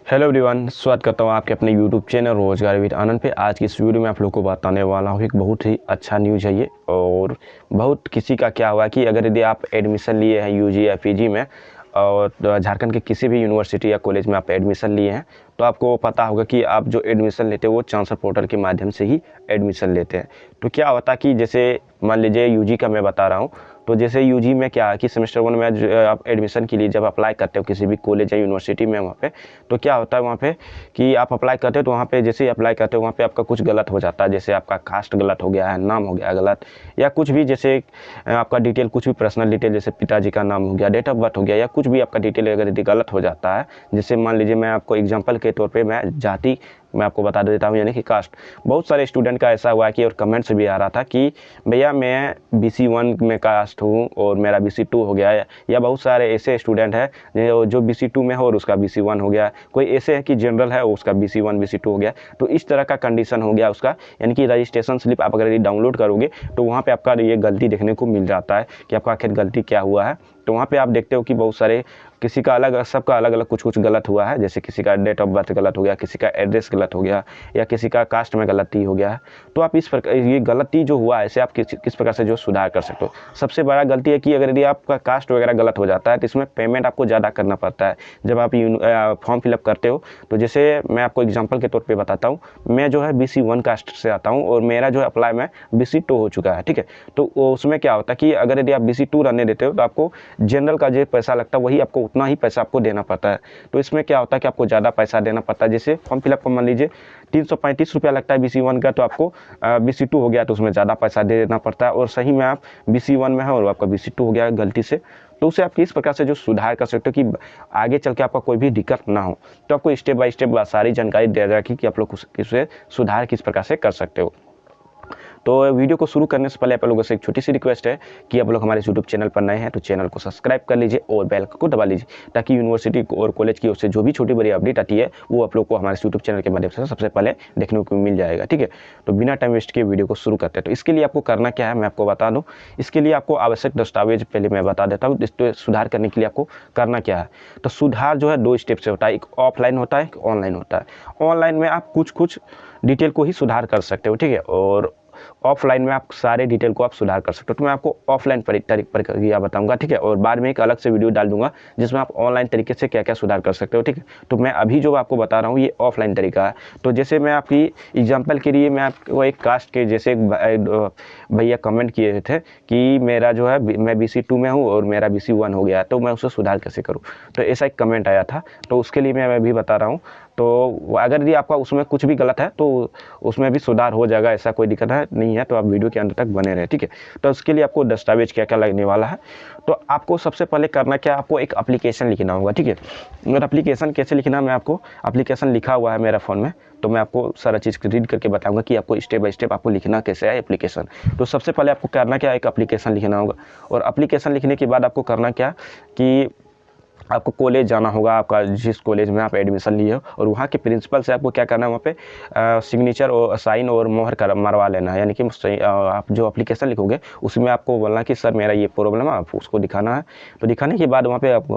Hello everyone, स्वागत करता हूँ आपके अपने यूट्यूब चैनल रोजगार विद आनंद पे। आज की इस वीडियो में आप लोग को बताने वाला हूँ एक बहुत ही अच्छा न्यूज़ है ये। और बहुत किसी का क्या हुआ कि अगर यदि आप एडमिशन लिए हैं यूजी या पीजी में और झारखंड के किसी भी यूनिवर्सिटी या कॉलेज में आप एडमिशन लिए हैं, तो आपको पता होगा कि आप जो एडमिशन लेते हैं वो चांसलर पोर्टल के माध्यम से ही एडमिशन लेते हैं। तो क्या होता कि जैसे मान लीजिए यूजी का मैं बता रहा हूँ, तो जैसे यूजी में क्या है कि सेमेस्टर 1 में आप एडमिशन के लिए जब अप्लाई करते हो किसी भी कॉलेज या यूनिवर्सिटी में, वहाँ पे तो क्या होता है वहाँ पे कि आप अप्लाई करते हो, तो वहाँ पे जैसे ही अप्लाई करते हो वहाँ पे आपका कुछ गलत हो जाता है। जैसे आपका कास्ट गलत हो गया है, नाम हो गया गलत, या कुछ भी जैसे आपका डिटेल, कुछ भी पर्सनल डिटेल, जैसे पिताजी का नाम हो गया, डेट ऑफ बर्थ हो गया, या कुछ भी आपका डिटेल अगर यदि गलत हो जाता है। जैसे मान लीजिए मैं आपको एग्जाम्पल के तौर पर मैं जाति मैं आपको बता देता हूँ, यानी कि कास्ट। बहुत सारे स्टूडेंट का ऐसा हुआ है कि और कमेंट्स भी आ रहा था कि भैया मैं BC1 में कास्ट हूँ और मेरा BC2 हो गया है, या बहुत सारे ऐसे स्टूडेंट हैं जो BC2 में हो और उसका BC1 हो गया। कोई ऐसे है कि जनरल है उसका BC1 BC2 हो गया। तो इस तरह का कंडीशन हो गया उसका, यानी कि रजिस्ट्रेशन स्लिप आप अगर डाउनलोड करोगे तो वहाँ पे आपका ये गलती देखने को मिल जाता है कि आपका आखिर गलती क्या हुआ है। तो वहाँ पे आप देखते हो कि बहुत सारे किसी का अलग, सबका अलग अलग कुछ गलत हुआ है। जैसे किसी का डेट ऑफ बर्थ गलत हो गया, किसी का एड्रेस गलत हो गया, या किसी का कास्ट में गलती हो गया है। तो आप इस प्रकार ये गलती जो हुआ है इसे आप किस प्रकार से जो सुधार कर सकते हो। सबसे बड़ा गलती है कि अगर यदि आपका कास्ट वगैरह गलत हो जाता है तो इसमें पेमेंट आपको ज़्यादा करना पड़ता है जब आप फॉर्म फिलअप करते हो। तो जैसे मैं आपको एग्जाम्पल के तौर पर बताता हूँ, मैं जो है BC1 कास्ट से आता हूँ और मेरा जो अप्लाई में BC2 हो चुका है, ठीक है। तो उसमें क्या होता है कि अगर यदि आप BC2 रहने देते हो तो आपको जनरल का जो पैसा लगता है वही आपको उतना ही पैसा आपको देना पड़ता है। तो इसमें क्या होता है कि आपको ज़्यादा पैसा देना पड़ता है। जैसे फॉर्म फिलअप को मान लीजिए 335 रुपया लगता है BC1 का, तो आपको BC2 हो गया तो उसमें ज़्यादा पैसा देना पड़ता है। और सही में आप BC1 में है और आपका BC2 हो गया गलती से, तो उसे आप किस प्रकार से जो सुधार कर सकते हो कि आगे चल के आपका कोई भी दिक्कत ना हो। तो आपको स्टेप बाय स्टेप सारी जानकारी दे रखी कि आप लोग उसे सुधार किस प्रकार से कर सकते हो। तो वीडियो को शुरू करने से पहले आप लोगों से एक छोटी सी रिक्वेस्ट है कि आप लोग हमारे यूट्यूब चैनल पर नए हैं तो चैनल को सब्सक्राइब कर लीजिए और बेल को दबा लीजिए, ताकि यूनिवर्सिटी और कॉलेज की ओर से जो भी छोटी बड़ी अपडेट आती है वो आप लोग को हमारे यूट्यूब चैनल के माध्यम से सबसे पहले देखने को मिल जाएगा, ठीक है। तो बिना टाइम वेस्ट किए वीडियो को शुरू करते हैं। तो इसके लिए आपको करना क्या है मैं आपको बता दूँ। इसके लिए आपको आवश्यक दस्तावेज पहले मैं बता देता हूँ। इसको सुधार करने के लिए आपको करना क्या है। तो सुधार जो है 2 स्टेप से होता है, एक ऑफलाइन होता है, एक ऑनलाइन होता है। ऑनलाइन में आप कुछ डिटेल को ही सुधार कर सकते हो, ठीक है। और ऑफलाइन में आप सारे डिटेल को आप सुधार कर सकते हो। तो मैं आपको ऑफलाइन प्रक्रिया बताऊंगा, ठीक है। और बाद में एक अलग से वीडियो डाल दूंगा जिसमें आप ऑनलाइन तरीके से क्या क्या सुधार कर सकते हो, ठीक है। तो मैं अभी जो आपको बता रहा हूँ ये ऑफलाइन तरीका है। तो जैसे मैं आपकी एग्जाम्पल के लिए मैं आपको एक कास्ट के जैसे भैया कमेंट किए थे कि मेरा जो है मैं BC2 में हूँ और मेरा BC1 हो गया, तो मैं उसे सुधार कैसे करूँ। तो ऐसा एक कमेंट आया था, तो उसके लिए मैं अभी बता रहा हूँ। तो अगर यदि आपका उसमें कुछ भी गलत है तो उसमें भी सुधार हो जाएगा, ऐसा कोई दिक्कत है नहीं है। तो आप वीडियो के अंत तक बने रहें, ठीक है। तो उसके लिए आपको दस्तावेज क्या क्या लगने वाला है। तो आपको सबसे पहले करना क्या, आपको एक एप्लीकेशन लिखना होगा, ठीक है। और एप्लीकेशन कैसे लिखना, मैं आपको एप्लीकेशन लिखा हुआ है मेरा फ़ोन में, तो मैं आपको सारा चीज़ रीड करके बताऊंगा कि आपको स्टेप बाय स्टेप आपको लिखना कैसे है एप्लीकेशन। तो सबसे पहले आपको करना क्या, एक एप्लीकेशन लिखना होगा। और एप्लीकेशन लिखने के बाद आपको करना क्या कि आपको कॉलेज जाना होगा, आपका जिस कॉलेज में आप एडमिशन लिए हो, और वहाँ के प्रिंसिपल से आपको क्या करना है, वहाँ पे सिग्नेचर और साइन और मोहर मरवा लेना है। यानी कि आप जो एप्लीकेशन लिखोगे उसमें आपको बोलना कि सर मेरा ये प्रॉब्लम है, आप उसको दिखाना है। तो दिखाने के बाद वहाँ पे आप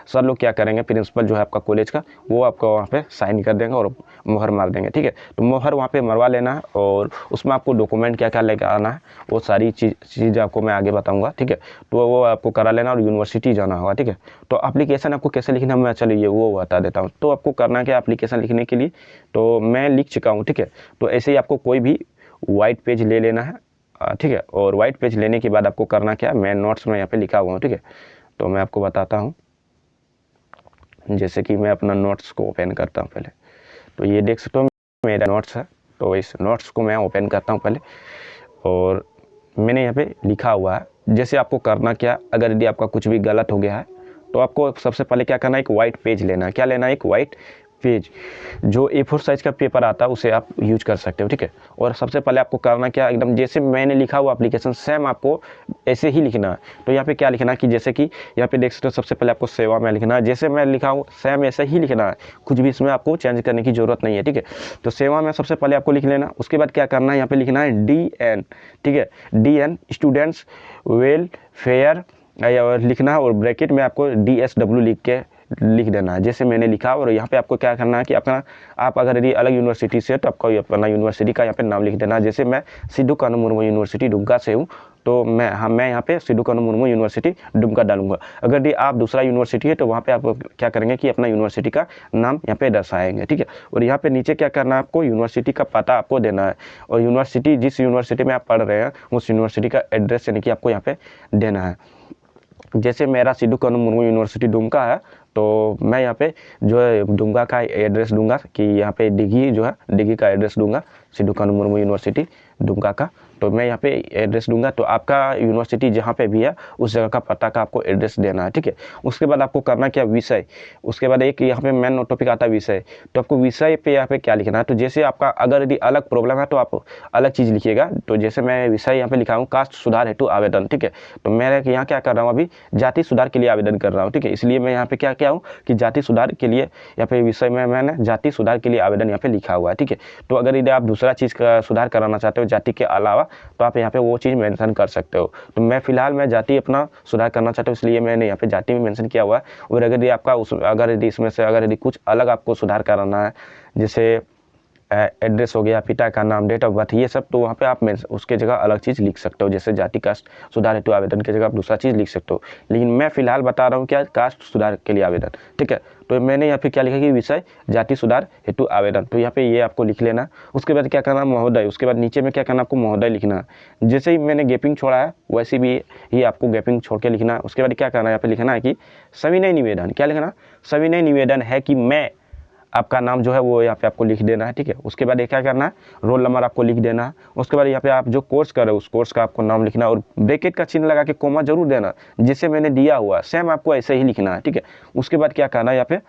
सर लोग क्या करेंगे, प्रिंसिपल जो है आपका कॉलेज का, वो आपको वहाँ पे साइन कर देंगे और मोहर मार देंगे, ठीक है। तो मोहर वहाँ पे मरवा लेना है और उसमें आपको डॉक्यूमेंट क्या क्या लेकर आना है वो सारी चीज़ आपको मैं आगे बताऊँगा, ठीक है। तो वो आपको करा लेना और यूनिवर्सिटी जाना होगा, ठीक है। तो एप्लीकेशन आपको कैसे लिखना मैं चलिए वो बता देता हूँ। तो आपको करना क्या एप्लीकेशन लिखने के लिए, तो मैं लिख चुका हूँ, ठीक है। तो ऐसे ही आपको कोई भी वाइट पेज ले लेना है, ठीक है। और वाइट पेज लेने के बाद आपको करना क्या, मैं नोट्स में यहाँ पे लिखा हुआ हूँ, ठीक है। तो मैं आपको बताता हूँ। जैसे कि मैं अपना नोट्स को ओपन करता हूँ पहले, तो ये देख सकते हो मेरा नोट्स है। तो इस नोट्स को मैं ओपन करता हूँ पहले, और मैंने यहाँ पे लिखा हुआ है। जैसे आपको करना क्या, अगर यदि आपका कुछ भी गलत हो गया है तो आपको सबसे पहले क्या करना है, एक वाइट पेज लेना है। क्या लेना है, एक वाइट पेज, जो A4 साइज का पेपर आता है उसे आप यूज कर सकते हो, ठीक है। और सबसे पहले आपको करना क्या, एकदम जैसे मैंने लिखा हुआ एप्लीकेशन सेम आपको ऐसे ही लिखना है। तो यहाँ पे क्या लिखना है कि जैसे कि यहाँ पे देख सकते हो सबसे पहले आपको सेवा में लिखना है, जैसे मैं लिखा हूँ सेम ऐसे ही लिखना है, कुछ भी इसमें आपको चेंज करने की जरूरत नहीं है, ठीक है। तो सेवा में सबसे पहले आपको लिख लेना। उसके बाद क्या करना है, यहाँ पे लिखना है DN, ठीक है। DN स्टूडेंट्स वेलफेयर और लिखना है, और ब्रैकेट में आपको DSW लिख के लिख देना है जैसे मैंने लिखा। और यहाँ पे आपको क्या करना है कि आप अगर यदि अलग यूनिवर्सिटी से तो आपको अपना यूनिवर्सिटी का यहाँ पे नाम लिख देना है। जैसे मैं सिद्धू कानू मुर्मू यूनिवर्सिटी दुमका से हूँ तो मैं यहाँ पे सिद्धू कानू मुर्मू यूनिवर्सिटी दुमका डालूंगा। अगर यदि आप दूसरा यूनिवर्सिटी है तो वहाँ पे आप क्या करेंगे कि अपना यूनिवर्सिटी का नाम यहाँ पे दर्शाएंगे, ठीक है। और यहाँ पे नीचे क्या करना है, आपको यूनिवर्सिटी का पता आपको देना है और यूनिवर्सिटी जिस यूनिवर्सिटी में आप पढ़ रहे हैं उस यूनिवर्सिटी का एड्रेस यानी कि आपको यहाँ पे देना है। जैसे मेरा सिद्धू कानू मुर्मू यूनिवर्सिटी दुमका है तो मैं यहाँ पे जो है दुमका का एड्रेस दूंगा कि यहाँ पे डिगी जो है डिगी का एड्रेस दूंगा सिद्धू कानू मुर्मू यूनिवर्सिटी दुमका का। तो मैं यहाँ पे एड्रेस दूंगा। तो आपका यूनिवर्सिटी जहाँ पे भी है उस जगह का पता का आपको एड्रेस देना है, ठीक है। उसके बाद आपको करना क्या, विषय। उसके बाद एक यहाँ पे मेन टॉपिक आता है विषय। तो आपको विषय पे यहाँ पे क्या लिखना है, तो जैसे आपका अगर यदि अलग प्रॉब्लम है तो आप अलग चीज़ लिखिएगा। तो जैसे मैं विषय यहाँ पे लिखा हूँ कास्ट सुधार हेतु आवेदन, ठीक है। तो मैं यहाँ क्या कर रहा हूँ, अभी जाति सुधार के लिए आवेदन कर रहा हूँ, ठीक है। इसलिए मैं यहाँ पे क्या हूँ कि जाति सुधार के लिए यहाँ पे विषय में मैंने जाति सुधार के लिए आवेदन यहाँ पे लिखा हुआ है, ठीक है। तो अगर यदि आप दूसरा चीज़ का सुधार कराना चाहते हो जाति के अलावा तो आप यहाँ पे वो चीज़ मेंशन कर सकते हो। तो मैं फिलहाल मैं जाति अपना सुधार करना चाहता हूँ इसलिए मैंने यहाँ पे जाति में मेंशन किया हुआ है। और अगर यदि आपका अगर यदि इसमें से अगर यदि कुछ अलग आपको सुधार कराना है जैसे एड्रेस हो गया, पिता का नाम, डेट ऑफ बर्थ, ये सब, तो वहाँ पे आप उसके जगह अलग चीज़ लिख सकते हो। जैसे जाति कास्ट सुधार हेतु आवेदन की जगह आप दूसरा चीज़ लिख सकते हो। लेकिन मैं फिलहाल बता रहा हूँ क्या, कास्ट सुधार के लिए आवेदन, ठीक है। तो मैंने यहाँ पे क्या लिखा कि विषय जाति सुधार हेतु आवेदन, तो यहाँ पे ये आपको लिख लेना। उसके बाद क्या करना, महोदय। उसके बाद नीचे में क्या करना, आपको महोदय लिखना। जैसे ही मैंने गैपिंग छोड़ा है वैसे भी ही आपको गैपिंग छोड़ के लिखना। उसके बाद क्या करना है, यहाँ पे लिखना है कि सविनय निवेदन। क्या लिखना, सविनय निवेदन है कि मैं, आपका नाम जो है वो यहाँ पे आपको लिख देना है, ठीक है। उसके बाद क्या करना है, रोल नंबर आपको लिख देना है। उसके बाद यहाँ पे आप जो कोर्स कर रहे हो उस कोर्स का आपको नाम लिखना और ब्रैकेट का चिन्ह लगा के कोमा जरूर देना, जिसे मैंने दिया हुआ सेम आपको ऐसे ही लिखना है, ठीक है। उसके बाद क्या करना है, यहाँ पे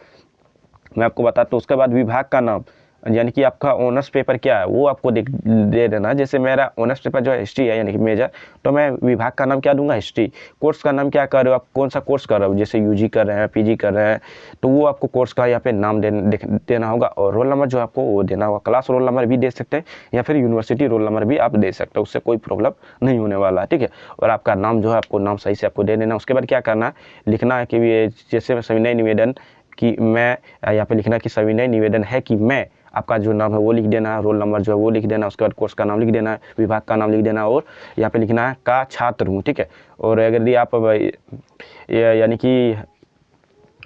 मैं आपको बताता हूँ। उसके बाद विभाग का नाम यानी कि आपका ऑनर्स पेपर क्या है वो आपको दे देना। जैसे मेरा ऑनर्स पेपर जो है हिस्ट्री है यानी कि मेजर, तो मैं विभाग का नाम क्या दूंगा, हिस्ट्री। कोर्स का नाम क्या कर रहे हो आप, कौन सा कोर्स कर रहे हो, जैसे यूजी कर रहे हैं, पीजी कर रहे हैं, तो वो आपको कोर्स का यहाँ पे नाम देना होगा। और रोल नंबर जो आपको वो देना होगा। क्लास रोल नंबर भी दे सकते हैं या फिर यूनिवर्सिटी रोल नंबर भी आप दे सकते हो, उससे कोई प्रॉब्लम नहीं होने वाला है, ठीक है। और आपका नाम जो है आपको नाम सही से आपको दे देना। उसके बाद क्या करना है, लिखना है कि जैसे सविनय निवेदन कि मैं, यहाँ पे लिखना कि सविनय निवेदन है कि मैं, आपका जो नाम है वो लिख देना है, रोल नंबर जो है वो लिख देना। उसके बाद कोर्स का नाम लिख देना है, विभाग का नाम लिख देना और यहाँ पे लिखना है का छात्र हूँ, ठीक है। और अगर यदि आप यानी कि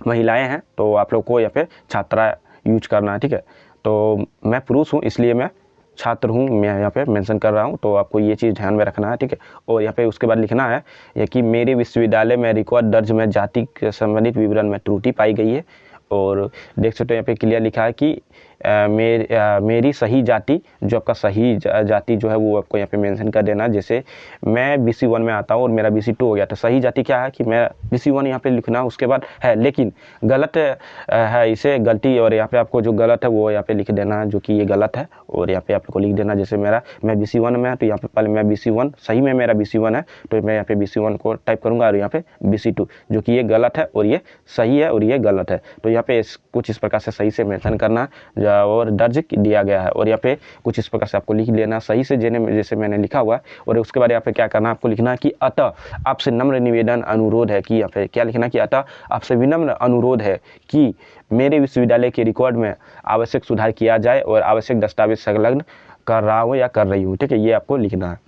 महिलाएं हैं तो आप लोग को यहाँ पे छात्रा यूज करना है, ठीक है। तो मैं पुरुष हूँ इसलिए मैं छात्र हूँ, मैं यहाँ पे मेंशन कर रहा हूँ, तो आपको ये चीज़ ध्यान में रखना है, ठीक है। और यहाँ पे उसके बाद लिखना है ये कि मेरे विश्वविद्यालय में रिकॉर्ड दर्ज में जाति के संबंधित विवरण में त्रुटि पाई गई है। और देख सकते हो यहाँ पे क्लियर लिखा है कि मेरी सही जाति, जो आपका सही जाति जो है वो आपको यहाँ पे मेंशन कर देना। जैसे मैं BC1 में आता हूँ और मेरा BC2 हो गया, तो सही जाति क्या है कि मैं BC1 यहाँ पे लिखना। उसके बाद है लेकिन गलत है, इसे गलती, और यहाँ पे आपको जो गलत है वो यहाँ पे लिख देना जो कि ये गलत है और यहाँ पे आपको लिख देना। जैसे मैं BC1 में है तो यहाँ पे पहले मैं BC1, सही में मेरा BC1 है तो मैं यहाँ पे BC1 को टाइप करूँगा और यहाँ पे BC2 जो कि ये गलत है और ये सही है और ये गलत है। तो यहाँ पे कुछ इस प्रकार से सही से मेंशन करना और दर्ज दिया गया है। और यहाँ पे कुछ इस प्रकार से आपको लिख लेना सही से जैसे मैंने लिखा हुआ है। और उसके बाद यहाँ पे क्या करना, आपको लिखना है कि अतः आपसे नम्र निवेदन अनुरोध है कि, यहाँ पे क्या लिखना कि अतः आपसे विनम्र अनुरोध है कि मेरे विश्वविद्यालय के रिकॉर्ड में आवश्यक सुधार किया जाए और आवश्यक दस्तावेज संलग्न कर रहा हूँ या कर रही हूँ, ठीक है। ये आपको लिखना है।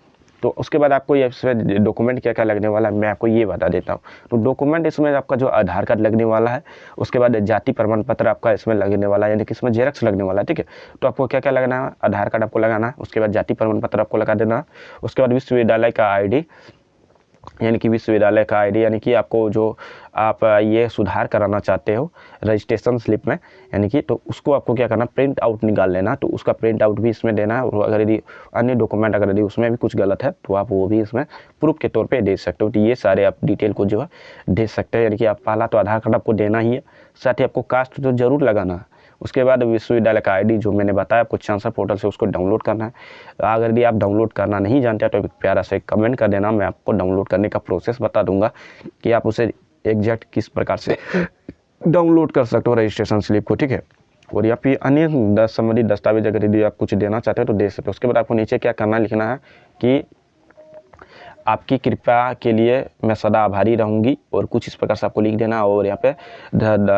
तो उसके बाद आपको ये इसमें डॉक्यूमेंट क्या क्या लगने वाला है मैं आपको ये बता देता हूँ। तो डॉक्यूमेंट इसमें आपका जो आधार कार्ड लगने वाला है, उसके बाद जाति प्रमाण पत्र आपका इसमें लगने वाला है, यानी कि इसमें जेरॉक्स लगने वाला है, ठीक है। तो आपको क्या क्या लगना है, आधार कार्ड आपको लगाना है, उसके बाद जाति प्रमाण पत्र आपको लगा देना है, उसके बाद विश्वविद्यालय का ID यानी कि विश्वविद्यालय का ID, यानी कि आपको जो आप ये सुधार कराना चाहते हो रजिस्ट्रेशन स्लिप में, यानी कि तो उसको आपको क्या करना, प्रिंट आउट निकाल लेना। तो उसका प्रिंट आउट भी इसमें देना है। और अगर यदि अन्य डॉक्यूमेंट अगर यदि उसमें भी कुछ गलत है तो आप वो भी इसमें प्रूफ के तौर पे दे सकते हो। तो ये सारे आप डिटेल को जो है दे सकते हैं। यानी कि आप पहला तो आधार कार्ड आपको देना ही है, साथ ही आपको कास्ट तो जरूर लगाना है। उसके बाद विश्वविद्यालय का ID जो मैंने बताया आपको चांसर पोर्टल से उसको डाउनलोड करना है। अगर यदि आप डाउनलोड करना नहीं जानते तो एक प्यारा से कमेंट कर देना, मैं आपको डाउनलोड करने का प्रोसेस बता दूंगा कि आप उसे एग्जैक्ट किस प्रकार से डाउनलोड कर सकते हो रजिस्ट्रेशन स्लिप को, ठीक है। और या फिर अन्य संबंधित दस्तावेज अगर यदि आप कुछ देना चाहते हो तो दे सकते हो। उसके बाद आपको नीचे क्या करना, लिखना है कि आपकी कृपा के लिए मैं सदा आभारी रहूँगी। और कुछ इस प्रकार से आपको लिख देना और यहाँ पे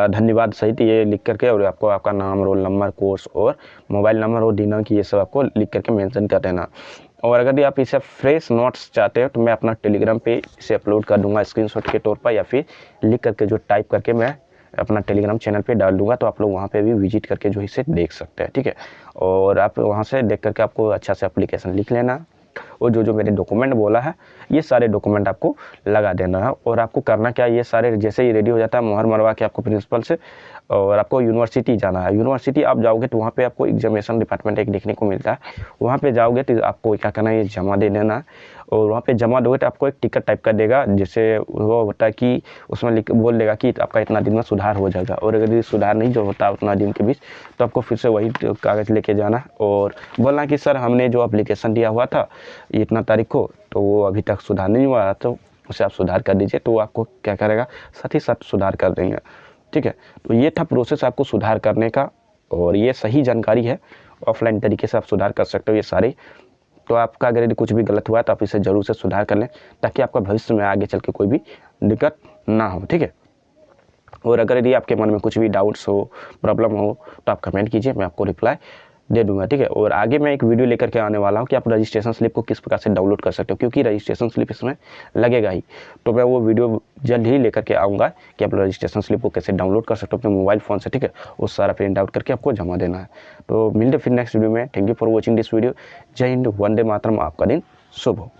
धन्यवाद सहित ये लिख करके, और आपको आपका नाम, रोल नंबर, कोर्स और मोबाइल नंबर और दिनांक ये सब आपको लिख करके मेंशन कर देना। और अगर आप इसे फ्रेश नोट्स चाहते हो तो मैं अपना टेलीग्राम पे इसे अपलोड कर दूंगा स्क्रीनशॉट के तौर पर, या फिर लिख करके जो टाइप करके मैं अपना टेलीग्राम चैनल पे डाल दूंगा, तो आप लोग वहाँ पे भी विजिट करके जो इसे देख सकते हैं, ठीक है। और आप वहाँ से देख करके आपको अच्छा से एप्लीकेशन लिख लेना, और जो जो मेरे डॉक्यूमेंट बोला है ये सारे डॉक्यूमेंट आपको लगा देना है। और आपको करना क्या है, ये सारे जैसे ही रेडी हो जाता है मुहर मरवा के आपको प्रिंसिपल से, और आपको यूनिवर्सिटी जाना है। यूनिवर्सिटी आप जाओगे तो वहाँ पे आपको एग्जामिनेशन डिपार्टमेंट एक देखने को मिलता है, वहाँ पे जाओगे तो आपको क्या करना है, ये जमा दे देना है। और वहाँ पे जमा दोगे तो आपको एक टिकट टाइप कर देगा, जैसे वो होता है कि उसमें बोल देगा कि आपका इतना दिन में सुधार हो जाएगा। और अगर ये सुधार नहीं जो होता उतना दिन के बीच, तो आपको फिर से वही कागज़ लेके जाना और बोलना कि सर हमने जो एप्लीकेशन दिया हुआ था इतना तारीख को, तो वो अभी तक सुधार नहीं हुआ, तो उसे आप सुधार कर दीजिए। तो आपको क्या करेगा, साथ ही साथ सुधार कर देंगे, ठीक है। तो ये था प्रोसेस आपको सुधार करने का, और ये सही जानकारी है। ऑफलाइन तरीके से आप सुधार कर सकते हो ये सारे। तो आपका अगर यदि कुछ भी गलत हुआ है तो आप इसे ज़रूर से सुधार कर लें, ताकि आपका भविष्य में आगे चल के कोई भी दिक्कत ना हो, ठीक है। और अगर यदि आपके मन में कुछ भी डाउट्स हो, प्रॉब्लम हो, तो आप कमेंट कीजिए, मैं आपको रिप्लाई दे दूंगा, ठीक है। और आगे मैं एक वीडियो लेकर के आने वाला हूँ कि आप रजिस्ट्रेशन स्लिप को किस प्रकार से डाउनलोड कर सकते हो, क्योंकि रजिस्ट्रेशन स्लिप इसमें लगेगा ही। तो मैं वो वीडियो जल्द ही लेकर के आऊँगा कि आप रजिस्ट्रेशन स्लिप को कैसे डाउनलोड कर सकते हो अपने मोबाइल फ़ोन से, ठीक है। वो सारा प्रिंट आउट करके आपको जमा देना है। तो मिलते फिर नेक्स्ट वीडियो में। Thank you for watching this video. जय हिंद, वंदे मातरम। आपका दिन शुभ हो।